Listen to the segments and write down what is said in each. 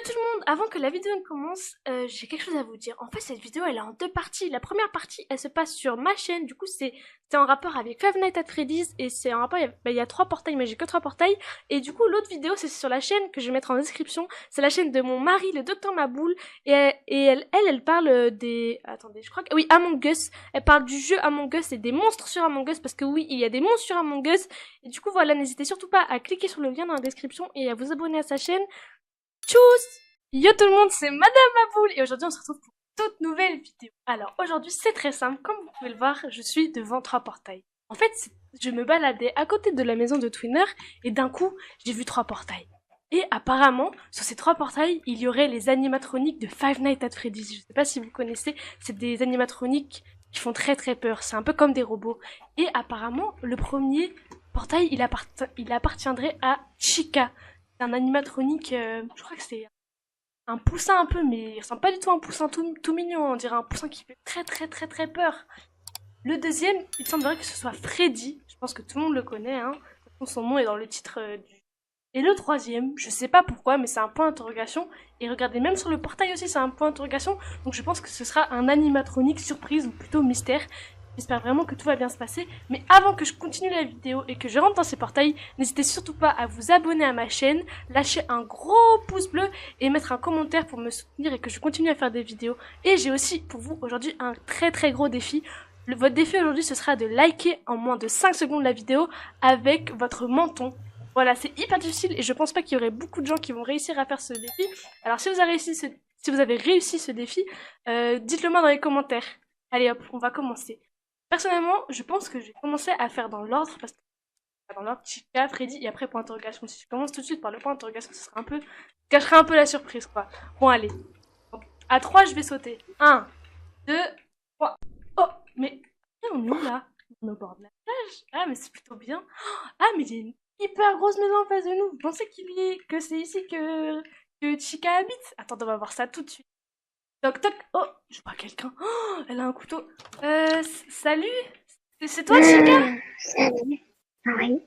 tout le monde, avant que la vidéo ne commence, j'ai quelque chose à vous dire. En fait, cette vidéo, elle est en deux parties. La première partie, elle se passe sur ma chaîne. Du coup, c'est en rapport avec Five Nights at Freddy's et c'est en rapport. Il y a trois portails, mais j'ai que trois portails. Et du coup, l'autre vidéo, c'est sur la chaîne que je vais mettre en description. C'est la chaîne de mon mari, le docteur Maboul. Elle parle des. Attendez, je crois que oui, Among Us. Elle parle du jeu Among Us et des monstres sur Among Us parce que oui, il y a des monstres sur Among Us. Et du coup, voilà, n'hésitez surtout pas à cliquer sur le lien dans la description et à vous abonner à sa chaîne. Tchuss! Yo tout le monde, c'est Madame Maboul et aujourd'hui on se retrouve pour une toute nouvelle vidéo. Alors aujourd'hui c'est très simple, comme vous pouvez le voir, je suis devant trois portails. En fait, je me baladais à côté de la maison de Twinner et d'un coup j'ai vu trois portails. Et apparemment, sur ces trois portails, il y aurait les animatroniques de Five Nights at Freddy's. Je sais pas si vous connaissez, c'est des animatroniques qui font très très peur, c'est un peu comme des robots. Et apparemment, le premier portail, il appartiendrait à Chica. C'est un animatronique, je crois que c'est un poussin un peu, mais il ressemble pas du tout à un poussin tout mignon, on dirait un poussin qui fait très très très très peur. Le deuxième, il semblerait que ce soit Freddy, je pense que tout le monde le connaît, hein. De toute façon, son nom est dans le titre du... Et le troisième, je sais pas pourquoi, mais c'est un point d'interrogation. Et regardez, même sur le portail aussi, c'est un point d'interrogation. Donc je pense que ce sera un animatronique surprise, ou plutôt mystère. J'espère vraiment que tout va bien se passer. Mais avant que je continue la vidéo et que je rentre dans ces portails, n'hésitez surtout pas à vous abonner à ma chaîne, lâcher un gros pouce bleu et mettre un commentaire pour me soutenir et que je continue à faire des vidéos. Et j'ai aussi pour vous aujourd'hui un très très gros défi. Votre défi aujourd'hui ce sera de liker en moins de 5 secondes la vidéo avec votre menton. Voilà, c'est hyper difficile et je pense pas qu'il y aurait beaucoup de gens qui vont réussir à faire ce défi. Alors si vous avez réussi ce défi, dites-le moi dans les commentaires. Allez hop, on va commencer. Personnellement, je pense que je vais commencer à faire dans l'ordre, parce que dans l'ordre, Chica, Freddy, et après point d'interrogation. Si je commence tout de suite par le point d'interrogation, ce sera un peu, gâcherait un peu la surprise, quoi. Bon, allez. Donc, à 3, je vais sauter. Un, 2, 3. Oh, mais, on est où, là? On est au bord de la plage. Ah, mais c'est plutôt bien. Ah, mais il y a une hyper grosse maison en face de nous. Vous pensez que c'est ici que Chica habite? Attends, on va voir ça tout de suite. Toc toc. Oh, je vois quelqu'un. Oh, elle a un couteau. Salut. C'est toi, Chica? Salut. Oui,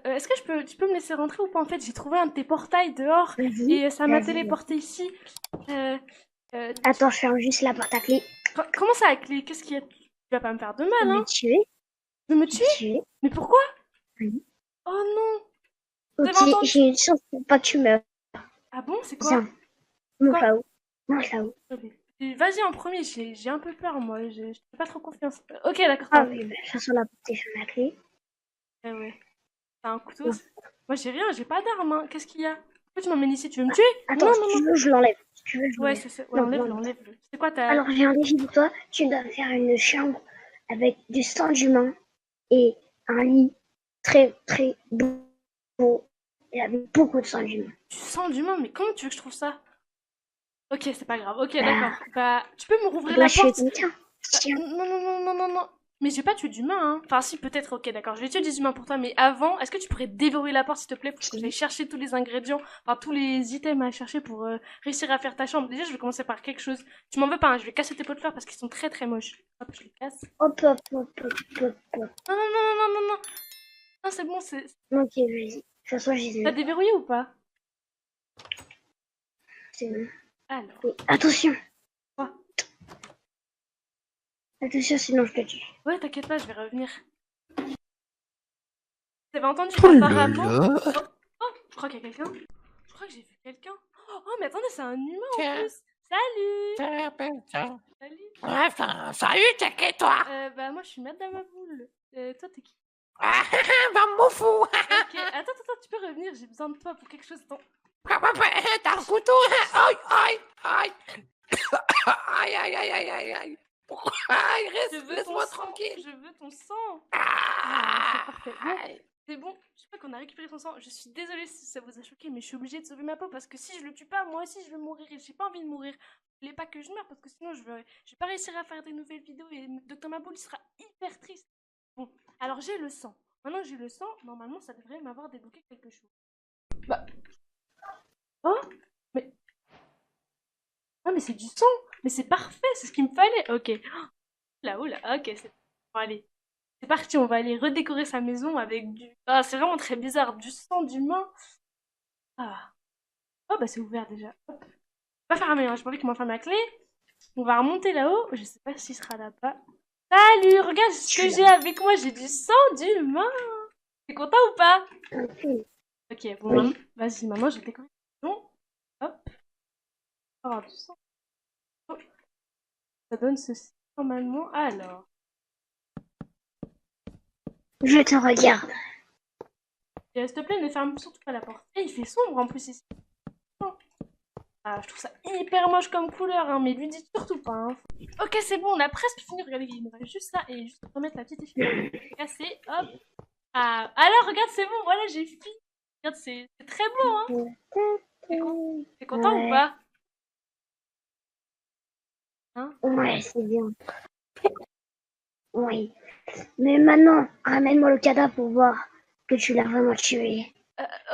Est-ce que tu peux me laisser rentrer ou pas? En fait, j'ai trouvé un de tes portails dehors vas-y, et ça m'a vas-y. téléporté ici. Euh, euh, Attends, je ferme juste la porte à clé. comment ça, avec les... Qu'est-ce qu'il y a? Tu vas pas me faire de Je mal, vais hein? te tuer. Tu veux me Je vais te tuer? tuer. Mais pourquoi? Oui. Oh non. Vous avez Ok, entendu? j'ai une chance pour pas que tu meurs. Ah bon, c'est quoi? Viens, C'est monte quoi? là-haut. Monte là-haut. Ok. Vas-y en premier, j'ai un peu peur, moi. Je fais pas trop confiance. Ok, d'accord, Ah t'as... oui, bah, de toute façon, la porte est fermée à clé. Eh ouais. T'as un couteau? Bon. Moi, j'ai rien, j'ai pas d'arme, hein. Qu'est-ce qu'il y a? Pourquoi tu m'emmènes ici? Tu veux me tuer? Non, Attends, si non, tu non. veux, je l'enlève. Si tu veux, je Ouais, l'enlève. c'est ça. Ouais, Non, non, enlève-le, non. enlève-le. C'est quoi ta... Alors, j'ai un défi pour toi. Tu dois faire une chambre avec du sang d'humain et un lit très, très beau et avec beaucoup de sang d'humain. Du sang d'humain? Mais comment tu veux que je trouve ça? Ok, c'est pas grave. Ok, d'accord. Bah, Bah, tu peux me tu rouvrir dois la tuer porte? quelqu'un. Tiens. Non, non, non, non, non, non. Mais je vais pas tuer d'humains, hein. Enfin, si, peut-être. Ok, d'accord. Je vais tuer des humains pour toi. Mais avant, est-ce que tu pourrais déverrouiller la porte, s'il te plaît, pour que j'aille chercher tous les ingrédients, enfin, tous les items à chercher pour réussir à faire ta chambre? Déjà, je vais commencer par quelque chose. Tu m'en veux pas, hein. Je vais casser tes pots de fleurs parce qu'ils sont très très moches. Hop, je les casse. Hop, hop, hop, hop, hop, hop. Non, non, non, non, non, non, non. Non, c'est bon, c'est... Ok, vas-y. De toute façon, T'as j'ai... déverrouillé ou pas? C'est bon. Alors, Oui. Attention. quoi? Attention, sinon je te tue. Ouais, t'inquiète pas, je vais revenir. T'avais entendu Oh là apparemment... là. Oh, oh, je crois qu'il y a quelqu'un. Je crois que j'ai vu quelqu'un. Oh, mais attendez, c'est un humain en Tiens, plus. Salut. tiens. Salut. Enfin, salut, t'es qui toi? Bah moi je suis Madame Maboul. Toi t'es qui? Ah, va m'en fou. Ok, attends, tu peux revenir, j'ai besoin de toi pour quelque chose. Attends. T'as un couteau? Aïe, aïe, aïe. Aïe, aïe, aïe, aïe, aïe, aïe. Aïe, Je veux ton laisse-moi sang. tranquille. Je veux ton sang. Ah, c'est parfait. Bon, Aïe. c'est bon. Je crois qu'on a récupéré son sang. Je suis désolée si ça vous a choqué, mais je suis obligée de sauver ma peau parce que si je le tue pas, moi aussi je vais mourir et j'ai pas envie de mourir. Je voulais pas que je meure parce que sinon je vais pas réussir à faire des nouvelles vidéos et Dr Maboul il sera hyper triste. Bon, alors j'ai le sang. Maintenant que j'ai le sang, normalement ça devrait m'avoir débloqué quelque chose. Bah, oh, mais ah mais c'est du sang. Mais c'est parfait, c'est ce qu'il me fallait. Ok. Là, oula, ok, c'est bon, allez. C'est parti, on va aller redécorer sa maison avec du... Ah, c'est vraiment très bizarre, du sang d'humain. Ah. Oh, bah c'est ouvert déjà. Hop. Pas fermer, hein. J'ai pas envie qu'on m'enferme la clé. On va remonter là-haut. Je sais pas s'il sera là-bas. Salut, regarde ce que j'ai avec moi. J'ai du sang d'humain. T'es content ou pas? Ok. Ok, bon, Oui. vas-y, maman, je vais décorer. Bon, hop, on va avoir du sang. Oh, ça donne ceci normalement. Alors, Je te regarde. s'il te plaît, ne ferme surtout pas la porte. Et il fait sombre en plus ici. Oh. Ah, je trouve ça hyper moche comme couleur, hein, mais lui dites surtout pas. Hein. Ok, c'est bon, on a presque fini. Regardez, il nous reste juste ça et juste remettre la petite effigie. Casser, hop. Ah, alors, regarde, c'est bon, voilà, j'ai fini. Regarde, c'est très beau, hein. T'es content ou Ouais, pas? Hein? ouais, c'est bien. Oui. Mais maintenant, ramène-moi le cadavre pour voir que tu l'as vraiment tué.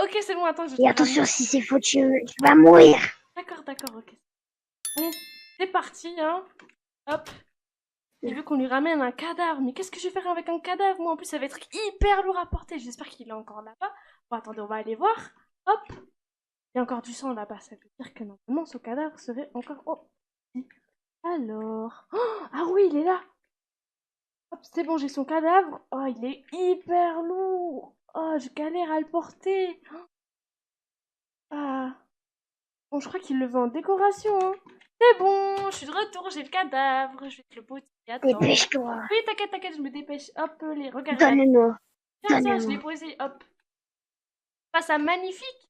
Ok, c'est bon, attends, je te Et ramène. attention, si c'est faux, tu vas mourir. D'accord, ok. Bon, c'est parti, hein. Hop. Il veut qu'on lui ramène un cadavre. Mais qu'est-ce que je vais faire avec un cadavre? Moi, en plus, ça va être hyper lourd à porter. J'espère qu'il est encore là-bas. Bon, attendez, on va aller voir. Hop. Il y a encore du sang là-bas. Ça veut dire que normalement, ce cadavre serait encore... Oh. Alors... Oh, ah oui, il est là. Hop, c'est bon, j'ai son cadavre. Oh, il est hyper lourd. Oh, je galère à le porter. Ah. Bon, je crois qu'il le veut en décoration, hein. C'est bon, je suis de retour, j'ai le cadavre. Je vais te le poser. Attends. Dépêche-toi. Oui, t'inquiète, je me dépêche. Hop, les regarde là. Donne-moi. Tiens, je l'ai Donne-moi. posé. Hop. Pas ça magnifique,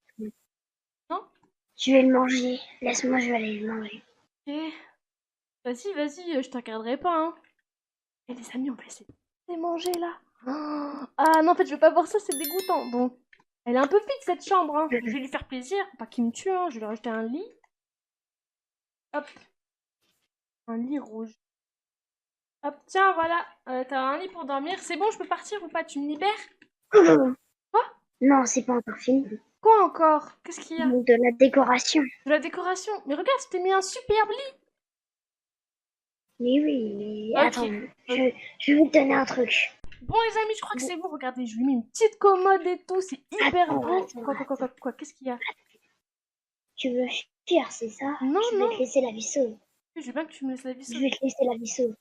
non? Je vais le manger. Laisse-moi, je vais aller le manger. Ok. Vas-y, je te regarderai pas, hein. Et les amis, on va essayer de manger là. Oh, ah non, en fait, je veux pas voir ça, c'est dégoûtant. Bon, elle est un peu vide cette chambre, hein. Je vais lui faire plaisir. Pas qu'il me tue, hein. Je vais lui rajouter un lit. Hop. Un lit rouge. Hop, tiens, voilà. T'as un lit pour dormir. C'est bon, je peux partir ou pas? Tu me libères? Quoi? Non, c'est pas encore fini. Quoi encore? Qu'est-ce qu'il y a? De la décoration. De la décoration. Mais regarde, je t'ai mis un superbe lit. Mais oui, mais Ok. attends. Je vais te donner un truc. Bon, les amis, je crois que c'est bon. Regardez, je lui ai mis une petite commode et tout. C'est hyper beau. Quoi? Qu'est-ce qu'il y a? Tu veux fuir, c'est ça? Non, Je vais te laisser la vie sauve. Je veux bien que tu me laisses la vie Je sauve. vais te laisser la vie sauve.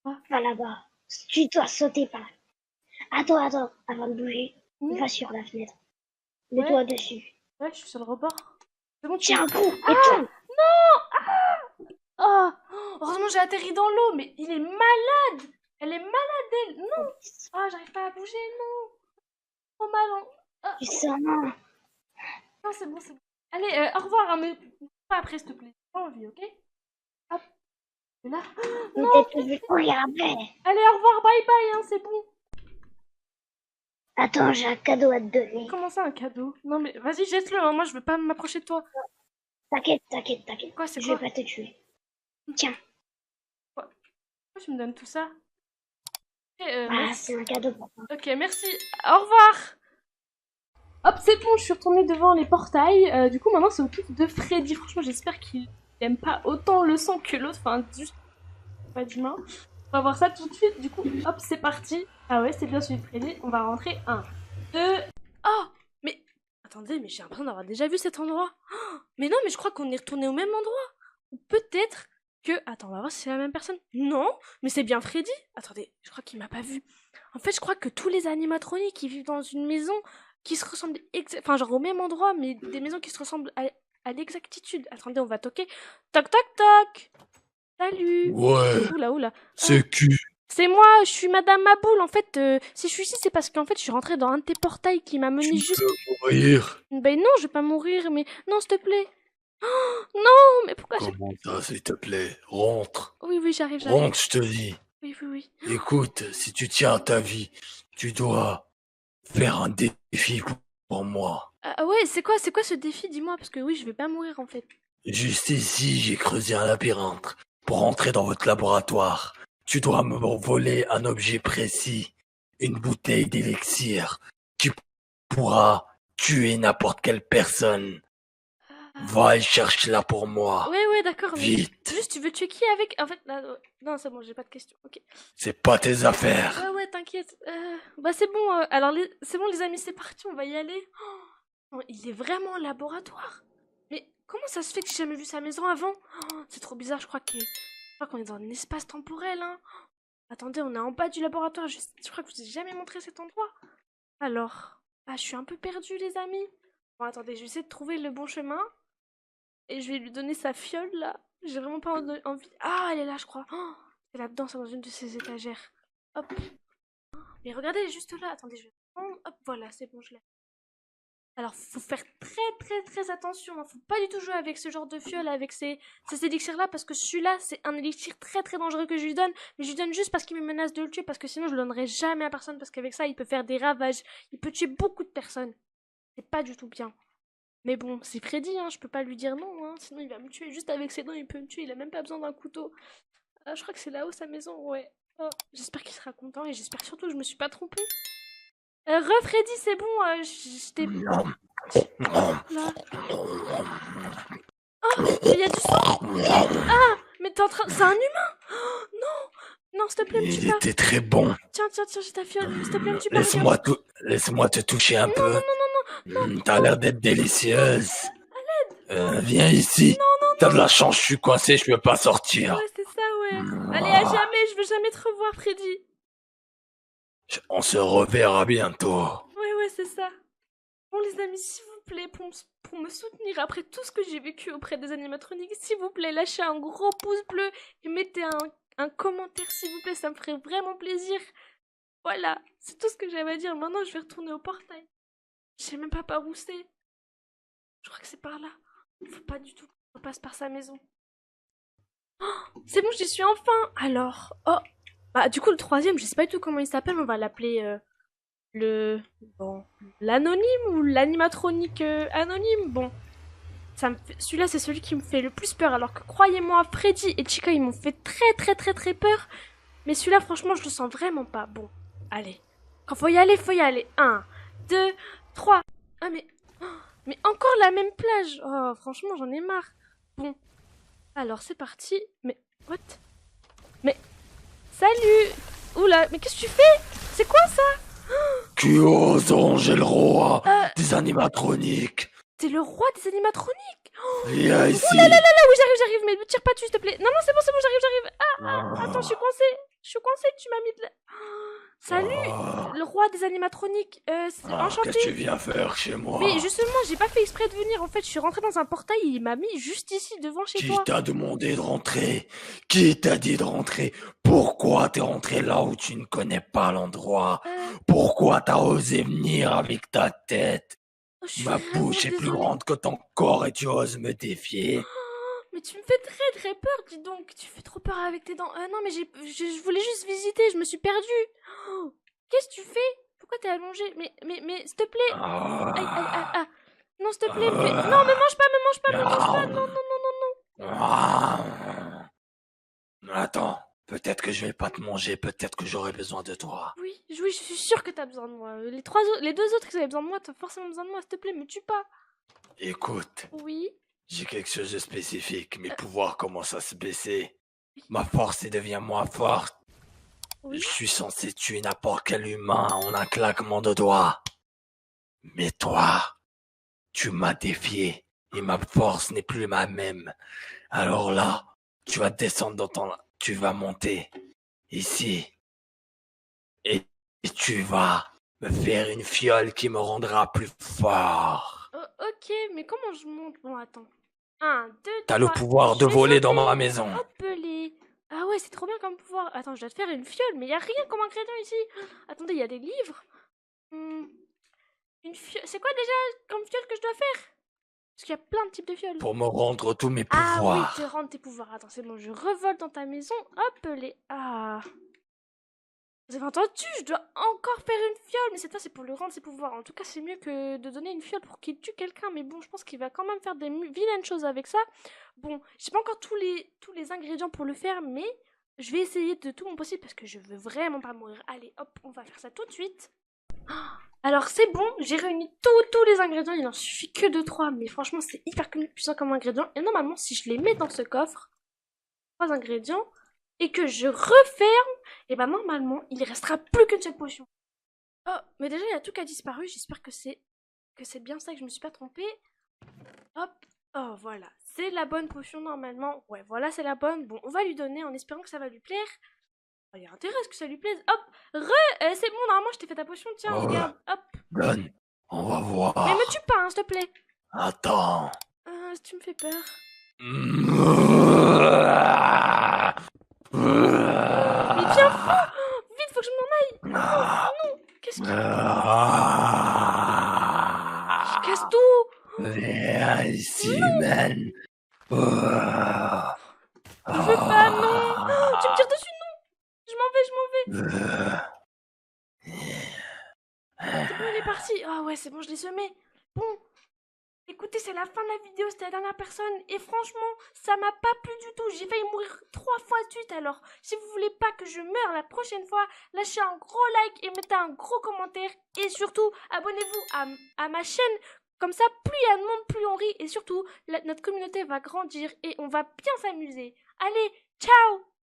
Quoi? Va là-bas. Tu dois sauter par là. Attends, avant de bouger. Va sur la fenêtre. Le Ouais. doigt dessus. Ouais, je suis sur le rebord. C'est bon, tu... Tiens un coup. Ah! Et toi? Non! Ah! Oh, heureusement, j'ai atterri dans l'eau, mais il est malade! Elle est malade, elle! Non! Ah, j'arrive pas à bouger, non! Trop mal, hein. Ah, Tu sens. non, c'est bon. Allez, au revoir, hein, mais pas après, s'il te plaît. J'ai pas envie, ok? Hop, et là. Non! Peut-être que je vais courir après. Allez, au revoir, bye bye, hein, c'est bon. Attends, j'ai un cadeau à te donner. Comment ça, un cadeau? Non, mais vas-y, jette-le, hein, moi, je veux pas m'approcher de toi. T'inquiète. Quoi, c'est Je quoi? vais pas te tuer. Tiens. Pourquoi tu me donnes tout ça? Ok, Ah, merci. c'est un cadeau pour toi. Ok, merci. Au revoir. Hop, c'est bon, je suis retournée devant les portails. Du coup, maintenant, c'est au tour de Freddy. Franchement, j'espère qu'il aime pas autant le sang que l'autre. Enfin, juste pas d'humain. On va voir ça tout de suite. Du coup, hop, c'est parti. Ah ouais, c'est bien celui de Freddy. On va rentrer. 1, 2... Oh! Mais... Attendez, mais j'ai l'impression d'avoir déjà vu cet endroit. Oh, mais non, mais je crois qu'on est retourné au même endroit. Ou peut-être que... Attends, on va voir si c'est la même personne. Non, mais c'est bien Freddy. Attendez, je crois qu'il m'a pas vu. En fait, je crois que tous les animatroniques qui vivent dans une maison qui se ressemblent, enfin genre au même endroit, mais des maisons qui se ressemblent à l'exactitude. Attendez, on va toquer. Toc toc toc. Salut. Ouais, Oula. c'est qui? C'est moi, je suis Madame Maboule. En fait, si je suis ici, c'est parce qu'en fait, je suis rentrée dans un de tes portails qui m'a Tu mené me juste. fais mourir? Ben non, je vais pas mourir, mais non, s'il te plaît. Oh, non, mais pourquoi Comment ça, s'il te plaît? Rentre. Oui, j'arrive. Rentre, je te dis. Oui. Écoute, si tu tiens à ta vie, tu dois faire un défi pour moi. Ah ouais, c'est quoi ce défi, dis-moi, parce que oui, je vais pas mourir en fait. Juste ici, j'ai creusé un labyrinthe pour entrer dans votre laboratoire. Tu dois me voler un objet précis, une bouteille d'élixir qui pourra tuer n'importe quelle personne. Va et cherche-la pour moi. Ouais, d'accord, mais Vite. juste, tu veux tuer qui avec? En fait, là, non, c'est bon, j'ai pas de questions. Ok. C'est pas tes affaires. Ouais, t'inquiète. Bah c'est bon. Alors, c'est bon, les amis, c'est parti, on va y aller. Oh, il est vraiment en laboratoire. Mais comment ça se fait que j'ai jamais vu sa maison avant? Oh, c'est trop bizarre, je crois qu'on est dans un espace temporel, hein. Attendez, on est en bas du laboratoire, je crois que je vous ai jamais montré cet endroit. Alors, ah, je suis un peu perdue, les amis. Bon, attendez, je vais essayer de trouver le bon chemin. Et je vais lui donner sa fiole, là. J'ai vraiment pas envie... Ah, elle est là, je crois. Oh, c'est là-dedans, c'est dans une de ses étagères. Hop. Mais regardez, elle est juste là. Attendez, je vais prendre. Hop, voilà, c'est bon, je l'ai. Alors, faut faire très attention, hein. Faut pas du tout jouer avec ce genre de fiole, avec ces élixirs-là, parce que celui-là, c'est un élixir très dangereux que je lui donne. Mais je lui donne juste parce qu'il me menace de le tuer, parce que sinon je le donnerai jamais à personne, parce qu'avec ça, il peut faire des ravages. Il peut tuer beaucoup de personnes. C'est pas du tout bien. Mais bon, c'est Freddy, hein, je peux pas lui dire non, hein, sinon il va me tuer. Juste avec ses dents, il peut me tuer, il a même pas besoin d'un couteau. Ah, je crois que c'est là-haut sa maison, ouais. Oh, j'espère qu'il sera content et j'espère surtout que je me suis pas trompée. Freddy, c'est bon, je t'ai... Là. Oh, mais il y a du sang. Ah, mais t'es en train... C'est un humain. Oh, non, non, s'il te plaît, me tue Il pas. était très bon. Tiens, j'ai ta fiole, s'il te plaît, me tue pas. Regarde. Laisse-moi te toucher un peu. Non. T'as l'air d'être délicieuse. Viens ici. T'as de la chance, je suis coincé, je peux pas sortir. Ouais, c'est ça, ouais. Allez, à jamais, je veux jamais te revoir, Freddy. On se reverra bientôt. Ouais, c'est ça. Bon, les amis, s'il vous plaît, pour me soutenir après tout ce que j'ai vécu auprès des animatroniques, s'il vous plaît, lâchez un gros pouce bleu et mettez un commentaire, s'il vous plaît, ça me ferait vraiment plaisir. Voilà, c'est tout ce que j'avais à dire. Maintenant, je vais retourner au portail. Je sais même pas par où c'est. Je crois que c'est par là. Faut pas du tout qu'on passe par sa maison. Oh, c'est bon, j'y suis enfin. Alors, oh, bah du coup le troisième, je sais pas du tout comment il s'appelle. On va l'appeler l'anonyme ou l'animatronique anonyme. Bon, celui-là c'est celui qui me fait le plus peur. Alors que croyez-moi, Freddy et Chica ils m'ont fait très peur. Mais celui-là, franchement, je le sens vraiment pas. Bon, allez. Quand faut y aller, faut y aller. 1, 2, 3. Ah mais encore la même plage. Oh, franchement, j'en ai marre. Bon, alors c'est parti. Mais what? Mais salut. Oula, mais qu'est-ce que tu fais? C'est quoi ça? Qui ose ronger le roi des animatroniques? T'es le roi des animatroniques? Viens ici. Oh là, oui, j'arrive, mais ne tire pas dessus, s'il te plaît. Non, c'est bon, j'arrive. Ah, attends, je suis coincée, tu m'as mis de la... Salut, le roi des animatroniques. Enchanté. Qu'est-ce que tu viens faire chez moi? Mais justement, j'ai pas fait exprès de venir. En fait, je suis rentrée dans un portail et il m'a mis juste ici, devant chez toi. Qui t'a demandé de rentrer? Qui t'a dit de rentrer? Pourquoi t'es rentré là où tu ne connais pas l'endroit? Pourquoi t'as osé venir avec ta tête? Ma bouche est plus grande que ton corps et tu oses me défier. Mais tu me fais très peur, dis donc. Tu fais trop peur avec tes dents. Non, mais je voulais juste visiter, je me suis perdue. Oh, qu'est-ce que tu fais? Pourquoi t'es allongée? Mais, s'il te plaît. Aïe. Non, s'il te plaît. Non, me mange pas. Non. Attends, peut-être que je vais pas te manger, peut-être que j'aurai besoin de toi. Oui, je suis sûre que t'as besoin de moi. Les deux autres qui avaient besoin de moi, t'as forcément besoin de moi, s'il te plaît, me tue pas. Écoute. Oui. J'ai quelque chose de spécifique, mes pouvoirs commencent à se baisser. Ma force devient moins forte. Oui. Je suis censé tuer n'importe quel humain en un claquement de doigts. Mais toi, tu m'as défié et ma force n'est plus la même. Alors là, tu vas descendre dans ton... Tu vas monter ici. Et tu vas me faire une fiole qui me rendra plus fort. Ok, mais comment je monte? Bon, attends. 1, 2, 3... T'as le pouvoir de voler dans ma maison. Hop, Ah ouais, c'est trop bien comme pouvoir. Attends, je dois te faire une fiole, mais y a rien comme ingrédient ici. Attendez, il y a des livres. Une fiole... C'est quoi déjà comme fiole que je dois faire? Parce qu'il y a plein de types de fioles. Pour me rendre tous mes pouvoirs. Ah oui, te rendre tes pouvoirs. Attends, c'est bon, je revole dans ta maison. Hop, Vous avez entendu? Je dois encore faire une fiole. Mais cette fois, c'est pour lui rendre ses pouvoirs. En tout cas, c'est mieux que de donner une fiole pour qu'il tue quelqu'un. Mais bon, je pense qu'il va quand même faire des vilaines choses avec ça. Bon, j'ai pas encore tous les ingrédients pour le faire. Mais je vais essayer de tout mon possible parce que je veux vraiment pas mourir. Allez, hop, on va faire ça tout de suite. Alors, c'est bon. J'ai réuni tous les ingrédients. Il n'en suffit que de 3. Mais franchement, c'est hyper puissant comme ingrédient. Et normalement, si je les mets dans ce coffre, 3 ingrédients, et que je referme, et ben normalement, il ne restera plus qu'une seule potion. Oh, mais déjà, il y a tout qui a disparu, j'espère que c'est que c'est bien ça, que je me suis pas trompée. Hop. Oh, voilà. C'est la bonne potion normalement. Ouais, voilà, c'est la bonne. Bon, on va lui donner en espérant que ça va lui plaire. Oh, il y a intérêt à ce que ça lui plaise. Hop. C'est bon, normalement, je t'ai fait ta potion. Tiens, Oh. regarde. Hop. Donne, on va voir. Mais me tue pas, hein, s'il te plaît. Attends. Tu me fais peur. Mais Mais viens, fou. Vite, faut que je m'en aille. Non. Qu'est-ce que... Je casse tout. Viens ici, man. Je veux pas, non. Tu me tires dessus, non. Je m'en vais. C'est bon, il est parti. Ah ouais, c'est bon, je l'ai semé. Bon. Écoutez, c'est la fin de la vidéo, c'était la dernière personne. Et franchement, ça m'a pas plu du tout. J'ai failli mourir 3 fois de suite. Alors, si vous voulez pas que je meure la prochaine fois, lâchez un gros like et mettez un gros commentaire. Et surtout, abonnez-vous à ma chaîne. Comme ça, plus il y a de monde, plus on rit. Et surtout, notre communauté va grandir et on va bien s'amuser. Allez, ciao!